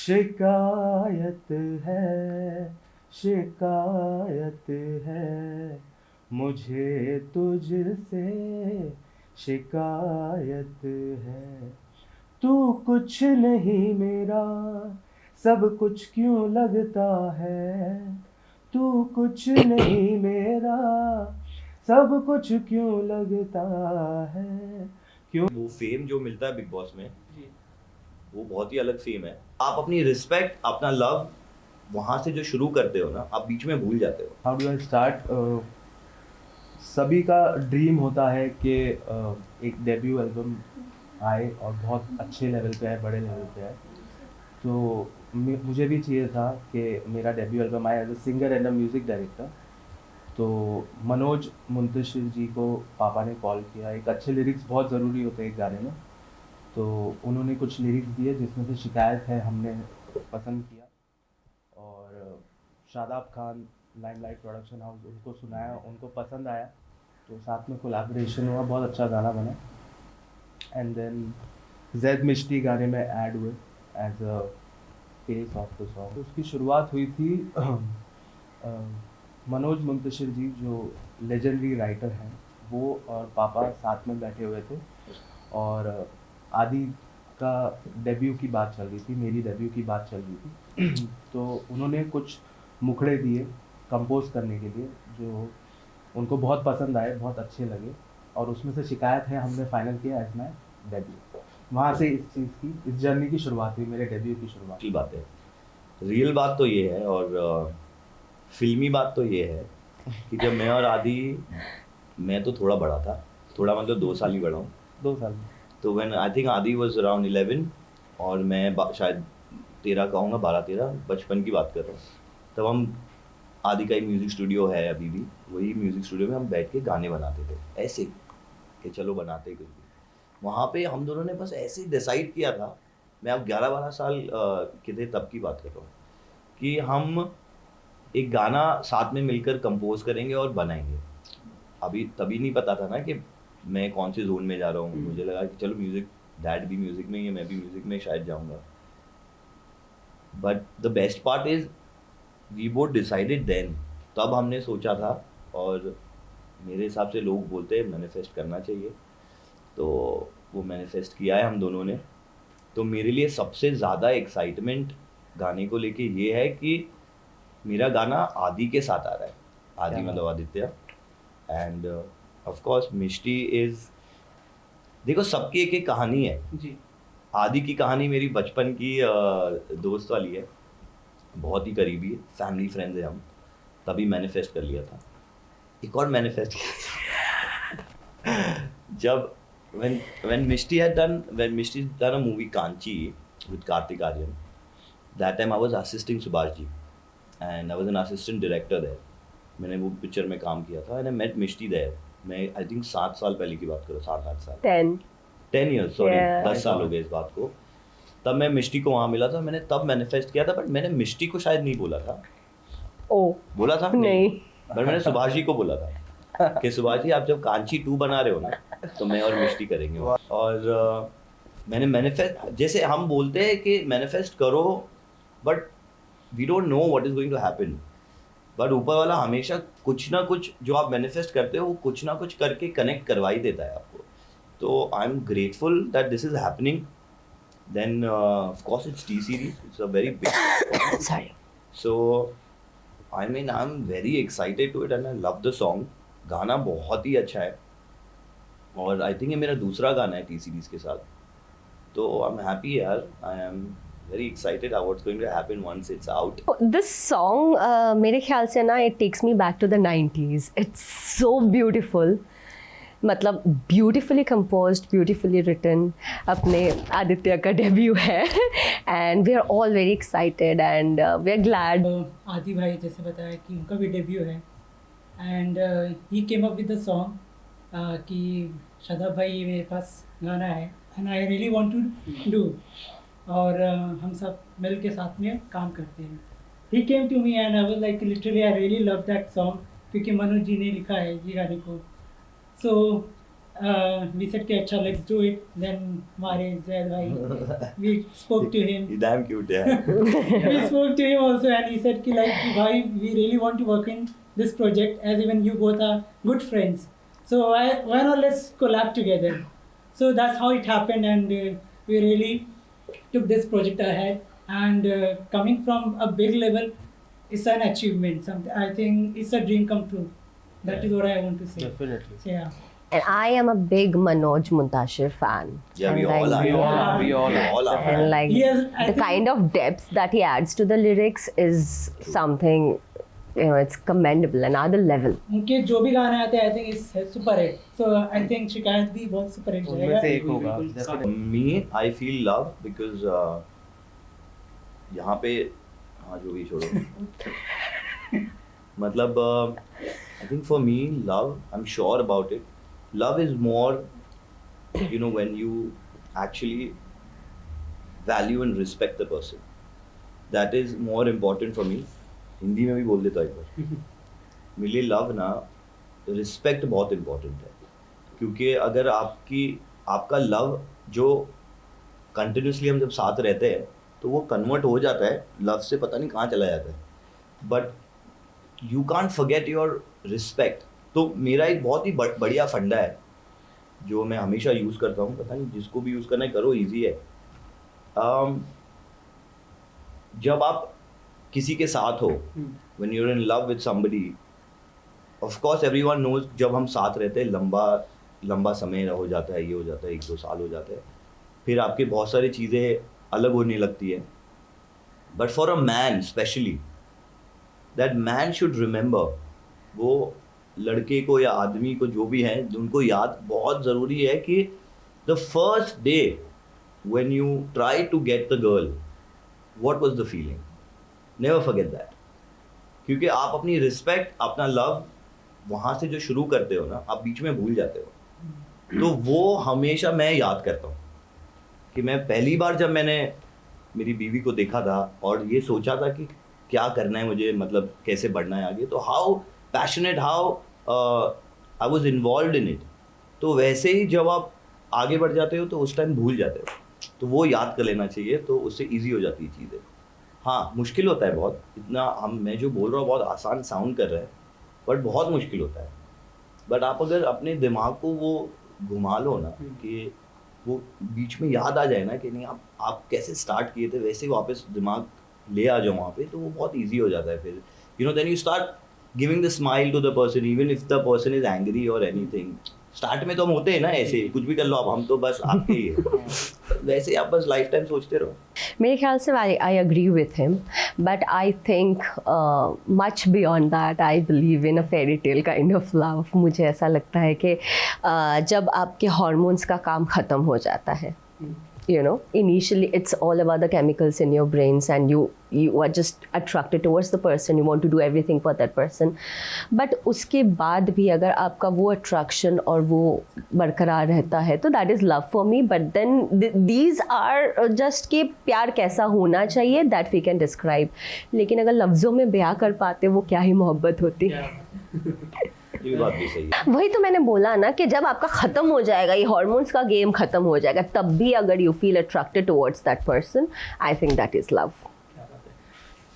शिकायत है, शिकायत है, मुझे तुझसे शिकायत है। तू कुछ नहीं मेरा, सब कुछ क्यों लगता है। तू कुछ नहीं मेरा, सब कुछ क्यों लगता है। क्यों वो फेम जो मिलता है बिग बॉस में जी। वो बहुत ही अलग फेम है। आप अपनी रिस्पेक्ट, अपना लव वहां से जो शुरू करते हो ना, आप बीच में भूल जाते हो। How do I start. सभी का ड्रीम होता है कि एक डेब्यू एल्बम आए और बहुत अच्छे लेवल पे आए, बड़े लेवल पे आए। तो मुझे भी चाहिए था कि मेरा डेब्यू एल्बम आए as a singer and a music director. तो मनोज मुंतशिर जी को पापा ने कॉल किया। एक अच्छे लिरिक्स बहुत ज़रूरी होते हैं एक गाने में। तो उन्होंने कुछ लिरिक्स दिए जिसमें से शिकायत है हमने पसंद किया। और Shadab Khan limelight production house उनको सुनाया, उनको पसंद आया। तो साथ में कोलैबोरेशन हुआ, बहुत अच्छा गाना बना। एंड देन जैद मिश्ती गाने में ऐड हुए as a face of the song. उसकी शुरुआत हुई थी मनोज मुंतशिर जी जो लेजेंडरी राइटर हैं, वो और पापा साथ में बैठे हुए थे। और आदि का डेब्यू की बात चल रही थी, मेरी डेब्यू की बात चल रही थी। तो उन्होंने कुछ मुखड़े दिए कंपोज करने के लिए जो उनको बहुत पसंद आए, बहुत अच्छे लगे। और उसमें से शिकायत है हमने फाइनल किया एज माई डेब्यू। वहाँ से इस चीज़ की, इस जर्नी की शुरुआत हुई, मेरे डेब्यू की शुरुआत। की बात है, रियल बात तो ये है। और फिल्मी बात तो ये है कि जब मैं और आदि, मैं तो थोड़ा बड़ा था, थोड़ा मतलब 2 साल ही बड़ा हूँ। 2 साल में। तो व्हेन आई थिंक आदि वाज अराउंड 11 और मैं शायद 13 कहूँगा, 12-13, बचपन की बात कर रहा हूँ। तब हम, आदि का एक म्यूज़िक स्टूडियो है अभी भी, वही म्यूज़िक स्टूडियो में हम बैठ के गाने बनाते थे ऐसे कि चलो बनाते कुछ भी। वहाँ पे हम दोनों ने बस ऐसे ही डिसाइड किया था, मैं अब 11-12 साल के थे तब की बात कर रहा हूँ, कि हम एक गाना साथ में मिलकर कंपोज करेंगे और बनाएंगे। अभी तभी नहीं पता था ना कि मैं कौन से जोन में जा रहा हूँ। मुझे लगा कि चलो म्यूज़िक, डैड भी म्यूज़िक में ही है, मैं भी म्यूज़िक में शायद जाऊँगा। But the best part is we both decided then, तब हमने सोचा था। और मेरे हिसाब से लोग बोलते हैं मैनिफेस्ट करना चाहिए, तो वो मैनिफेस्ट किया है हम दोनों ने। तो मेरे लिए सबसे ज़्यादा एक्साइटमेंट गाने को लेके ये है कि मेरा गाना आदि के साथ आ रहा है। आदि मतलब Aditya. End of course Mishti is, देखो सबकी एक एक कहानी है जी। आदि की कहानी मेरी बचपन की दोस्त वाली है, बहुत ही करीबी है, फैमिली फ्रेंड्स है हम। तभी मैनिफेस्ट कर लिया था। एक और मैनिफेस्ट किया था जब when Mishti had done when Mishti done a movie Kanchi with Kartik Aryan. That time I was assisting Subhash ji and I was an assistant director there. मैंने वो पिक्चर में काम किया था and I met Mishti there. मैं I think 7 साल पहले की बात करो, 7-8 साल, 10 years, सॉरी, 10 साल हो गए इस बात को। तब मैं मिष्टी को वहाँ मिला था, मैंने तब मैनिफेस्ट किया था। बट मैंने मिष्टी को शायद नहीं बोला था। बोला था नहीं, बट मैंने सुभाष जी को बोला था कि सुभाष जी आप जब कांची 2 बना रहे हो ना, तो मैं और मिष्टी करेंगे। और मैंने मैनिफेस्ट, जैसे हम बोलते हैं कि मैनिफेस्ट करो, but we don't know what is going to happen. But ऊपर वाला हमेशा कुछ ना कुछ जो आप मैनिफेस्ट करते हो वो कुछ ना कुछ करके कनेक्ट करवा ही देता है आपको। तो I am grateful that this is happening. Then, of course, it's T-Series. It's a very big Sorry. So, I mean, I'm very excited to it and I love the song. गाना बहुत ही अच्छा है और I think ये मेरा दूसरा गाना है T-Series के साथ। तो I'm happy यार, I am very excited about what's going to happen once it's out. This song, मेरे ख्याल से ना, it takes me back to the 90s. It's so beautiful. मतलब ब्यूटिफुली कंपोज्ड, ब्यूटिफुली रिटन, अपने आदित्य का डेब्यू है and we are all very excited and we are glad. Adi भाई जैसे बताया कि उनका भी डेब्यू है and he came up with the song कि शादाब भाई मेरे पास गाना है and I really want to do, और हम सब मिल के साथ में काम करते हैं। He came to me and I was like literally I really love that song, क्योंकि मनोज जी ने लिखा है ये गाने को। So we said कि अच्छा let's do it. Then हमारे Zaid भाई, we spoke to him. He's damn cute, yeah. We spoke to him also, and he said कि like कि भाई we really want to work in this project, as even you both are good friends. So why not let's collab together? So that's how it happened, and we really took this project ahead. And coming from a big level, it's an achievement. Something I think it's a dream come true. That is what I want to say. Definitely. So, yeah. And I am a big Manoj Muntashir fan. Yeah, we And all are. We all yeah. are. We all are. all are. And like He has, I the think- kind of depth that he adds to the lyrics is something, you know, it's commendable, another level. उनके जो भी गाने आते हैं, I think is super hit. So I think शिकायत भी बहुत super hit उनमें जाएगा. से एक होगा definitely. Me, I feel love because यहाँ पे हाँ जो भी छोड़ो मतलब I think for me love, I'm sure about it. Love is more, you know, when you actually value and respect the person. That is more important for me. Hindi में भी बोल देता हूँ एक बार. मेरे लिए लव ना रिस्पेक्ट बहुत इम्पोर्टेंट है, क्योंकि अगर आपका लव जो कंटिन्यूसली हम जब साथ रहते हैं तो वो कन्वर्ट हो जाता है लव से, पता नहीं कहाँ चला जाता है, but you can't forget your respect. तो मेरा एक बहुत ही बढ़िया फंडा है जो मैं हमेशा यूज़ करता हूँ, पता नहीं जिसको भी यूज़ करना है करो, ईजी है. जब आप किसी के साथ हो, when you're in love with somebody, of course everyone knows जब हम साथ रहते हैं लंबा समय हो जाता है, ये हो जाता है 1-2 साल हो जाते हैं, फिर आपके बहुत सारी चीज़ें अलग होने लगती है. But for a man specially, that man should remember, वो लड़के को या आदमी को जो भी है उनको याद बहुत ज़रूरी है कि the first day when you try to get the girl, what was the feeling? Never forget that. क्योंकि आप अपनी रिस्पेक्ट, अपना लव वहाँ से जो शुरू करते हो ना, आप बीच में भूल जाते हो. तो वो हमेशा मैं याद करता हूँ कि मैं पहली बार जब मैंने मेरी बीवी को देखा था और ये सोचा था कि क्या करना है मुझे, मतलब कैसे बढ़ना है आगे, तो how passionate, how I was involve in it. तो वैसे ही जब आप आगे बढ़ जाते हो तो उस टाइम भूल जाते हो, तो वो याद कर लेना चाहिए, तो उससे ईजी हो जाती है चीज़ें. हाँ मुश्किल होता है बहुत, इतना मैं जो बोल रहा हूँ बहुत आसान साउंड कर रहा है, बट बहुत मुश्किल होता है. बट आप अगर अपने दिमाग को वो घुमा लो ना कि वो बीच में याद आ जाए ना कि नहीं आप कैसे स्टार्ट किए थे, वैसे वापस दिमाग ले आ जाओ वहाँ पे, तो वो बहुत ईजी हो जाता है फिर. You know, then you start giving the smile to the person even if the person is angry और एनीथिंग. स्टार्ट में तो हम होते हैं ना ऐसे, कुछ भी कर लो आप, हम तो बस आपके ही है. वैसे आप बस लाइफ टाइम सोचते रहो. मेरे ख्याल से I agree with him, but I think much beyond that I believe in a fairy tale kind of love. मुझे ऐसा लगता है कि जब आपके हार्मोन्स का काम ख़त्म हो जाता है, you know, initially it's all about the chemicals in your brains and you are just attracted towards the person, you want to do everything for that person, but उसके बाद भी अगर आपका वो attraction और वो बरकरार रहता है तो that is love for me. But then these are just कि प्यार कैसा होना चाहिए that we can describe, लेकिन अगर लफ्ज़ों में बयां कर पाते वो क्या ही मोहब्बत होती. ये बात भी सही है. वही तो मैंने बोला ना कि जब आपका ख़त्म हो जाएगा, ये हॉर्मोन्स का गेम ख़त्म हो जाएगा, तब भी अगर you feel attracted towards that person, I think that is love.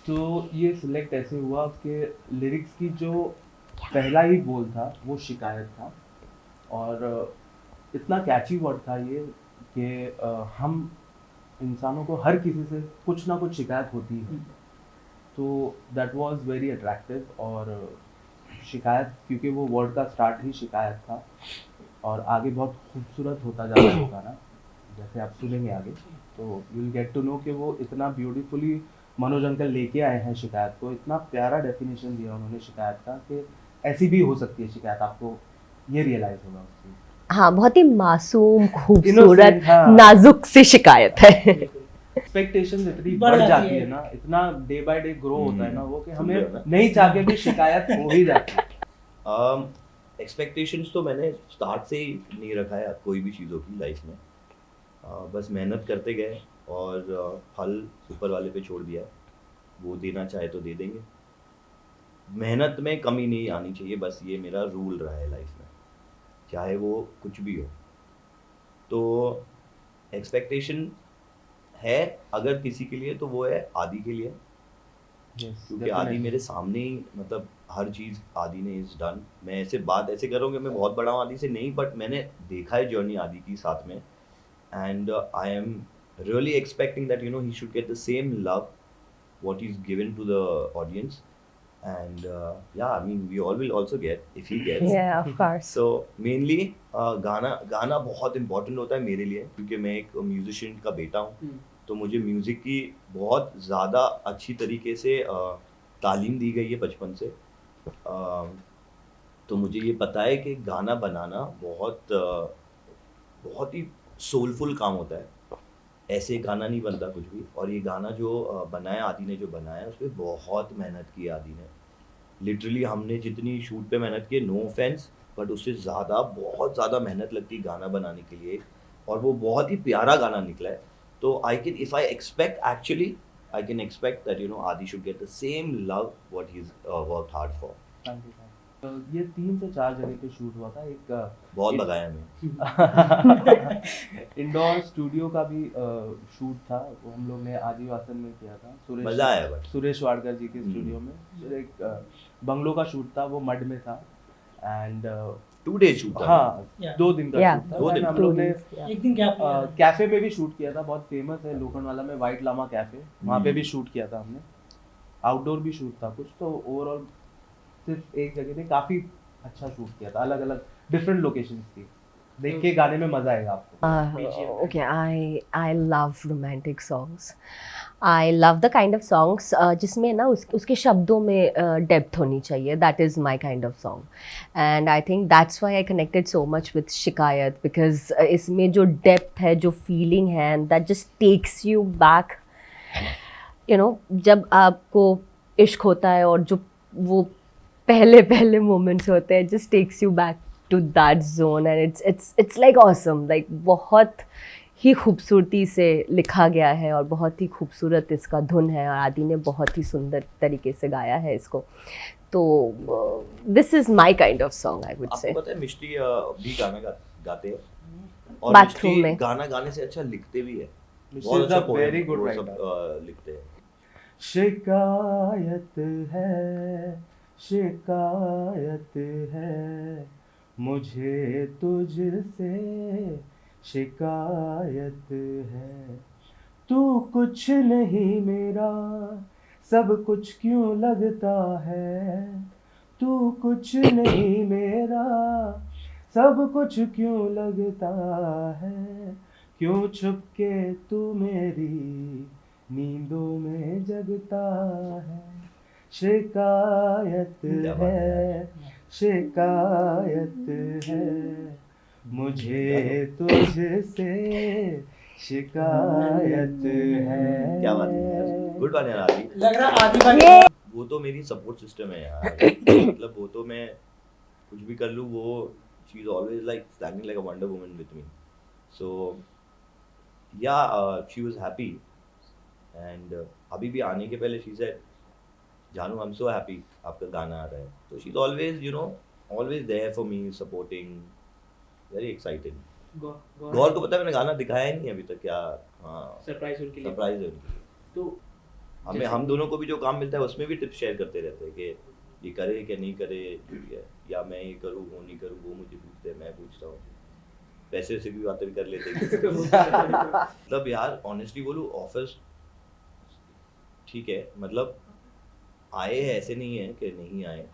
तो ये सिलेक्ट ऐसे हुआ कि लिरिक्स की जो पहला ही बोल था वो शिकायत था, और इतना कैची वर्ड था ये कि हम इंसानों को हर किसी से कुछ ना कुछ शिकायत होती है, तो दैट वाज वेरी अट्रैक्टिव. और शिकायत, क्योंकि वो वर्ड का स्टार्ट ही शिकायत था और आगे बहुत खूबसूरत होता जा रहा होगा ना, जैसे आप सुनेंगे आगे तो you will get to know कि वो इतना ब्यूटीफुली मनोज अंकल लेके आए हैं शिकायत को. इतना प्यारा डेफिनेशन दिया उन्होंने शिकायत का कि ऐसी भी हो सकती है शिकायत, आपको ये रियलाइज होगा उस चीज़. हाँ, बहुत ही मासूम, खूबसूरत, Innocent, हाँ. नाजुक सी शिकायत है. एक्सपेक्टेशंस इतनी बढ़ बढ़ जाती जाती है है ना, इतना डे बाय डे ग्रो होता है ना वो, कि समझ रहे हो हमें ना? नहीं चाह के भी शिकायत हो ही जाती है. एक्सपेक्टेशंस तो मैंने स्टार्ट से ही नहीं रखा है कोई भी चीज़ों की लाइफ में. बस मेहनत करते गए और फल ऊपर वाले पे छोड़ दिया. वो देना चाहे तो दे देंगे. मेहनत में कमी नहीं आनी चाहिए, बस ये मेरा रूल रहा है लाइफ में. चाहे वो कुछ भी हो। तो एक्सपेक्टेशन है अगर किसी के लिए तो वो है आदि के लिए, Yes, क्योंकि आदि definitely. मेरे सामने ही मतलब हर चीज़ आदि ने इज डन। मैं ऐसे बात ऐसे कर रहा हूँ कि मैं बहुत बड़ा हूँ आदि से, नहीं, बट मैंने देखा है जर्नी आदि की साथ में, and I am really expecting that he should get the same love what he's given to the audience, and yeah, I mean we all will also get if he gets. Yeah, of course. So mainly गाना बहुत important होता है मेरे लिए, क्योंकि मैं एक musician का बेटा हूँ। तो मुझे म्यूज़िक की बहुत ज़्यादा अच्छी तरीके से तालीम दी गई है बचपन से। तो मुझे ये पता है कि गाना बनाना बहुत ही सोलफुल काम होता है, ऐसे गाना नहीं बनता कुछ भी। और ये गाना जो बनाया आदि ने, जो बनाया उस पर बहुत मेहनत की आदि ने। लिटरली हमने जितनी शूट पे मेहनत की, नो ऑफेंस, बट उससे ज़्यादा बहुत ज़्यादा मेहनत लगती है गाना बनाने के लिए, और वो बहुत ही प्यारा गाना निकला है। तो आई कैन एक्सपेक्ट दैट आदि should get the same love what he is worked hard for. Thank you. तो ये 3 से 4 जगह पे शूट हुआ था। एक बहुत लगाया मैं। इंडोर स्टूडियो का भी शूट था, वो हम लोग ने आदिवासन में किया था, मज़ा आया बट सुरेश वाडकर जी के स्टूडियो में। फिर एक बंगलो का शूट था, वो मड में था, एंड 2 डेज शूट था। हाँ, Yeah. 2 दिन का Yeah. शूट था। 2 दिन And हम Two लोग ने days, yeah. एक दिन गैप लिया था। कैफे में भी शूट किया था, बहुत फेमस है लोखंडवाला में, व्हाइट लामा कैफे, वहाँ पे भी शूट किया था हमने। आउटडोर भी शूट था कुछ, तो ओवरऑल सिर्फ एक जगह पे काफी अच्छा शूट किया था, अलग अलग डिफरेंट लोकेशंस थी। देख के गाने में मजा आएगा आपको। Okay, I love romantic songs. I love the kind of songs जिसमें ना उसके शब्दों में डेप्थ होनी चाहिए. That is my kind of song, and I think that's why I connected so much with शिकायत, because इसमें जो डेप्थ है, जो फीलिंग है, and that just takes you back. जब आपको इश्क होता है और जो वो पहले मोमेंट्स होते हैं, just takes you back to that zone, and it's like awesome, like बहुत ही खूबसूरती से लिखा गया है और बहुत ही खूबसूरत इसका धुन है, और आदि ने बहुत ही सुंदर तरीके से गाया है इसको। तो this is my kind of song, I would say. आपको पता है मिष्टी भी गाना गाते हैं, और बाथरूम मिष्टी में। गाना गाने से अच्छा लिखते भी है। Mishti बहुत is अच्छा a very poem good वो writer. सब लिखते हैं। शिकायत है मुझे तुझसे, शिकायत है। तू कुछ नहीं मेरा, सब कुछ क्यों लगता है। तू कुछ नहीं मेरा, सब कुछ क्यों लगता है। क्यों छुपके तू मेरी नींदों में जगता है। शिकायत क्या बात है, शिकायत है मुझे तुझसे, शिकायत है। क्या बात है यार, गुड वन यार आदि। लग रहा है आदि भाई वो तो मेरी सपोर्ट सिस्टम है यार। मतलब वो तो मैं कुछ भी कर लूँ, वो she is always like standing like a wonder woman with me. So yeah she was happy, and अभी भी आने के पहले शी सेड, जानू आई एम सो हैप्पी आपका गाना आ रहा है। तो she is always always there for me, supporting, very excited. Gaur को पता है मैंने गाना दिखाया ही नहीं अभी तक, क्या हाँ सरप्राइज उनके लिए। सरप्राइज है उनके लिए। तो हम दोनों को भी जो काम मिलता है उसमें भी टिप्स शेयर करते रहते हैं कि ये करे क्या नहीं करे, जो भी है, या मैं ये करूँ वो नहीं करूँ, वो मुझे पूछते हैं मैं पूछता हूँ, पैसे से भी बातें भी कर लेते हैं। मतलब यार ऑनेस्टली बोलूँ, ऑफिस ठीक है, मतलब आए हैं, ऐसे नहीं है कि नहीं आए,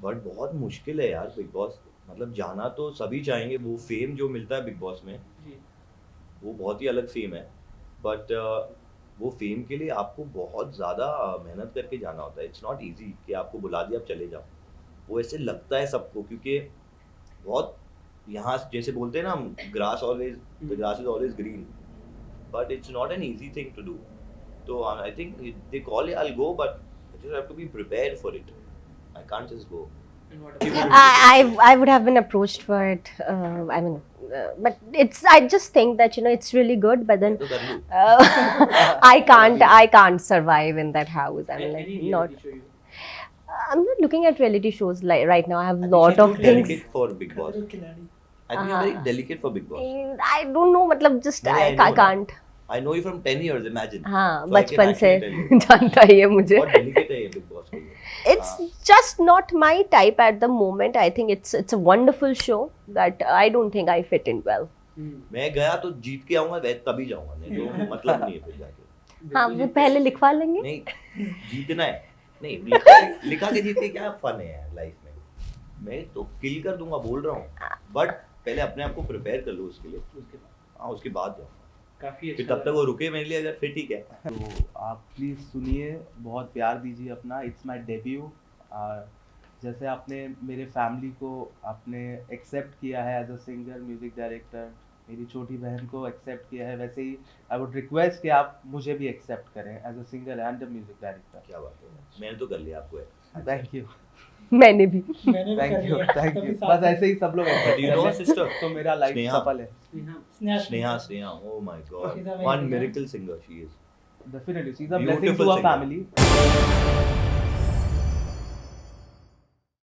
बट बहुत मुश्किल है यार बिग बॉस। मतलब जाना तो सभी चाहेंगे, वो फेम जो मिलता है बिग बॉस में जी। वो बहुत ही अलग फेम है, बट वो फेम के लिए आपको बहुत ज़्यादा मेहनत करके जाना होता है। इट्स नॉट इजी कि आपको बुला दिया आप चले जाओ। वो ऐसे लगता है सबको, क्योंकि बहुत यहाँ जैसे बोलते हैं ना हम, grass is always green, but it's not an easy thing to do. तो I think they call I will go, but I just have to be prepared for it. I can't just go. And what about I would have been approached for it. I mean, but I just think that it's really good, but then तो कर लूँ। I can't survive in that house. I mean, any like, not. reality show you? I'm not looking at reality shows like right now. I have a lot of things. Delicate for Big Boss. खतरों के खिलाड़ी I think you're very delicate for Big Boss. I don't know, मतलब just नहीं, I I know that. can't. I know you from 10 years, imagine. हाँ, So I can बचपन से actually tell you. जानता ही है मुझे. बहुत delicate है ये Big Boss के लिए. It's just not my type at the moment. I think it's a wonderful show that I don't think I fit in well. मैं गया तो जीत के आऊंगा तभी जाऊंगा, नहीं तो मतलब नहीं है फिर जाके. हाँ, वो पहले लिखवा लेंगे. नहीं, जीतना है. नहीं, लिखा के जीत के क्या फन है यार लाइफ में. मैं तो किल कर दूंगा बोल रहा हूँ, बट पहले अपने आप को प्रिपेयर कर लो उसके लिए. हाँ, उसके बाद जाओ. काफी फिर अच्छा तब तक वो रुके मेरे लिए अगर फिर ठीक है. तो आप प्लीज़ सुनिए, बहुत प्यार दीजिए अपना. It's my debut. जैसे आपने मेरे फैमिली को आपने एक्सेप्ट किया है as a singer, music director, मेरी छोटी बहन को एक्सेप्ट किया है, वैसे ही आई वुड रिक्वेस्ट कि आप मुझे भी एक्सेप्ट करें as a singer and a music director. क्या बात है, मैंने तो कर लिया आपको. Thank you. मैंने भी. मैंने भी कर थैंक यू. लिया थैंक तभी यू. साथ बस ऐसे ही सब लोग accept Do you कर know लें, her sister? तो मेरा लाइफ स्नेहा. सफल है. Sneha, oh my god, She's a very one good miracle singer she is. Definitely, she's a blessing Beautiful to our singer. family.